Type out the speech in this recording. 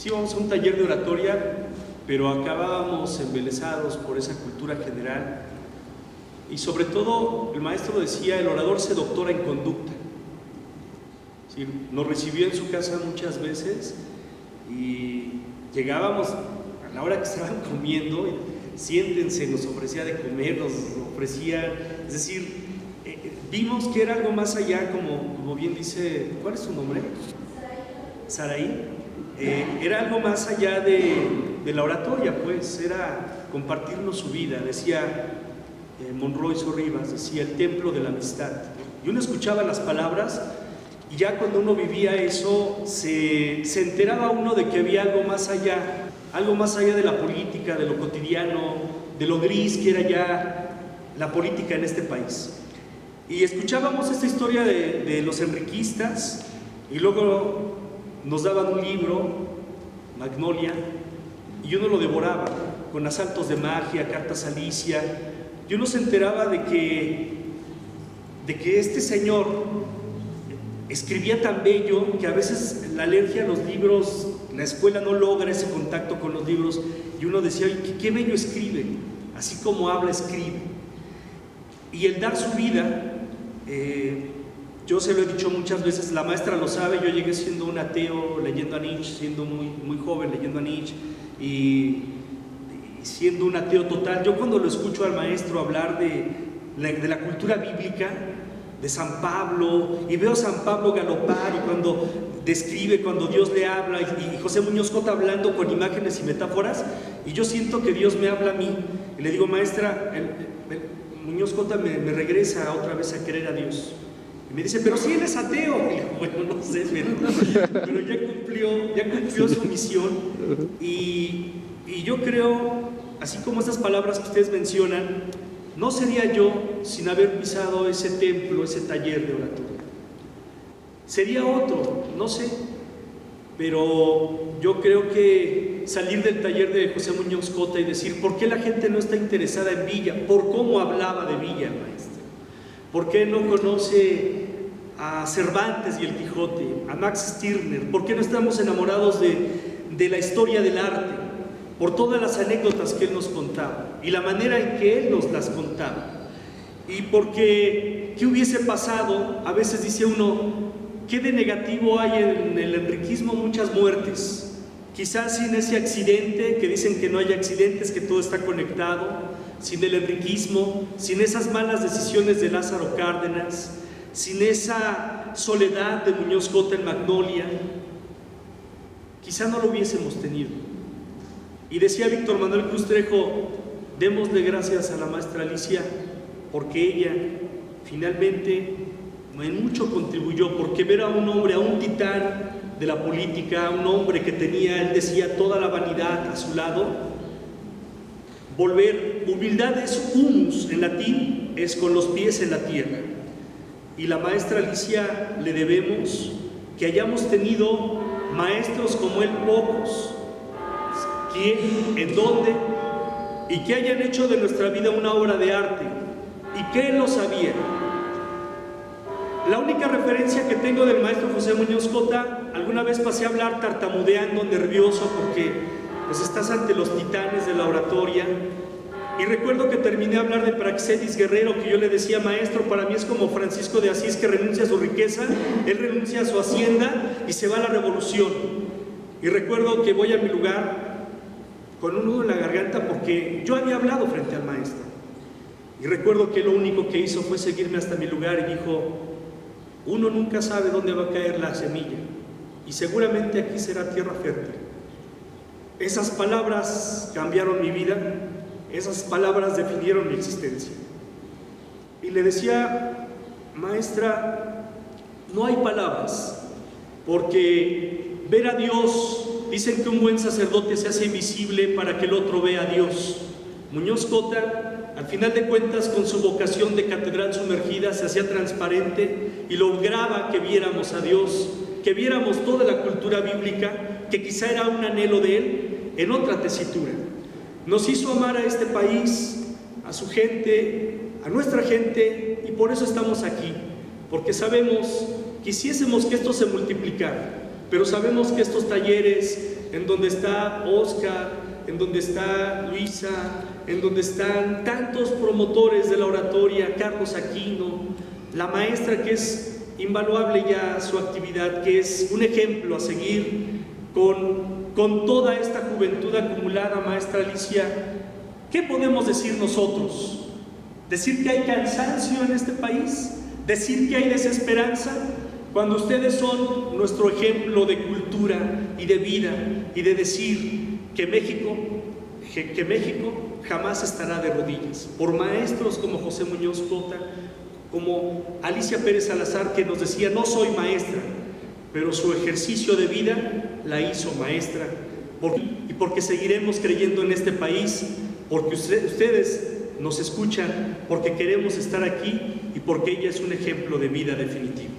sí íbamos a un taller de oratoria, pero acabábamos embelesados por esa cultura general. Y sobre todo, el maestro decía, el orador se doctora en conducta. Sí, nos recibió en su casa muchas veces y llegábamos a la hora que estaban comiendo, siéntense, nos ofrecía de comer, nos ofrecía, es decir, vimos que era algo más allá, como bien dice, ¿cuál es su nombre? Saraí. Era algo más allá de la oratoria, pues, era compartirnos su vida. Decía Monroy Sorribas, decía, el templo de la amistad. Y uno escuchaba las palabras y ya cuando uno vivía eso, se enteraba uno de que había algo más allá de la política, de lo cotidiano, de lo gris que era ya la política en este país. Y escuchábamos esta historia de los enriquistas y luego nos daban un libro, Magnolia, y uno lo devoraba con asaltos de magia, cartas Alicia, y uno se enteraba de que este señor escribía tan bello que a veces la alergia a los libros, la escuela no logra ese contacto con los libros, y uno decía, qué bello escribe, así como habla, escribe. Y el dar su vida, yo se lo he dicho muchas veces, la maestra lo sabe, yo llegué siendo un ateo leyendo a Nietzsche, siendo muy joven leyendo a Nietzsche y siendo un ateo total. Yo cuando lo escucho al maestro hablar de la cultura bíblica, de San Pablo, y veo a San Pablo galopar y cuando describe, cuando Dios le habla, y José Muñoz Cota hablando con imágenes y metáforas, y yo siento que Dios me habla a mí, y le digo, maestra, Muñoz Cota me regresa otra vez a querer a Dios. Y me dice, pero si él es ateo. Y digo, bueno, no sé, pero ya cumplió su misión. Y yo creo, así como estas palabras que ustedes mencionan, no sería yo sin haber pisado ese templo, ese taller de oratoria. Sería otro, no sé, pero yo creo que salir del taller de José Muñoz Cota y decir, ¿por qué la gente no está interesada en Villa? ¿Por cómo hablaba de Villa el maestro? ¿Por qué no conoce a Cervantes y el Quijote, a Max Stirner? ¿Por qué no estamos enamorados de la historia del arte? Por todas las anécdotas que él nos contaba y la manera en que él nos las contaba. Y porque, ¿qué hubiese pasado? A veces dice uno, ¿qué de negativo hay en el enriquismo? Muchas muertes. Quizás sin ese accidente, que dicen que no hay accidentes, que todo está conectado, sin el enriquismo, sin esas malas decisiones de Lázaro Cárdenas, sin esa soledad de Muñoz Cota en Magnolia, quizá no lo hubiésemos tenido. Y decía Víctor Manuel Cruz Trejo, démosle gracias a la maestra Alicia, porque ella finalmente en mucho contribuyó, porque ver a un hombre, a un titán de la política, a un hombre que tenía, él decía, toda la vanidad a su lado, volver, humildad es humus en latín, es con los pies en la tierra. Y la maestra Alicia le debemos que hayamos tenido maestros como él pocos, quién, en dónde, y que hayan hecho de nuestra vida una obra de arte, y que él lo sabía. La única referencia que tengo del maestro José Muñoz Cota, alguna vez pasé a hablar tartamudeando, nervioso, porque pues estás ante los titanes de la oratoria, y recuerdo que terminé a hablar de Praxedis Guerrero, que yo le decía, maestro, para mí es como Francisco de Asís, que renuncia a su riqueza, él renuncia a su hacienda y se va a la revolución. Y recuerdo que voy a mi lugar con un nudo en la garganta porque yo había hablado frente al maestro. Y recuerdo que lo único que hizo fue seguirme hasta mi lugar y dijo, uno nunca sabe dónde va a caer la semilla y seguramente aquí será tierra fértil. Esas palabras cambiaron mi vida, esas palabras definieron mi existencia. Y le decía, maestra, no hay palabras, porque ver a Dios, dicen que un buen sacerdote se hace invisible para que el otro vea a Dios. Muñoz Cota, al final de cuentas, con su vocación de catedral sumergida, se hacía transparente y lograba que viéramos a Dios, que viéramos toda la cultura bíblica, que quizá era un anhelo de él, en otra tesitura. Nos hizo amar a este país, a su gente, a nuestra gente, y por eso estamos aquí, porque sabemos, quisiésemos que esto se multiplicara, pero sabemos que estos talleres en donde está Oscar, en donde está Luisa, en donde están tantos promotores de la oratoria, Carlos Aquino, la maestra que es invaluable ya su actividad, que es un ejemplo a seguir con toda esta juventud acumulada, maestra Alicia. ¿Qué podemos decir nosotros? ¿Decir que hay cansancio en este país? ¿Decir que hay desesperanza? Cuando ustedes son nuestro ejemplo de cultura y de vida y de decir que México jamás estará de rodillas. Por maestros como José Muñoz Cota, como Alicia Pérez Salazar, que nos decía: no soy maestra, pero su ejercicio de vida la hizo maestra. Y porque seguiremos creyendo en este país, porque ustedes nos escuchan, porque queremos estar aquí y porque ella es un ejemplo de vida definitivo.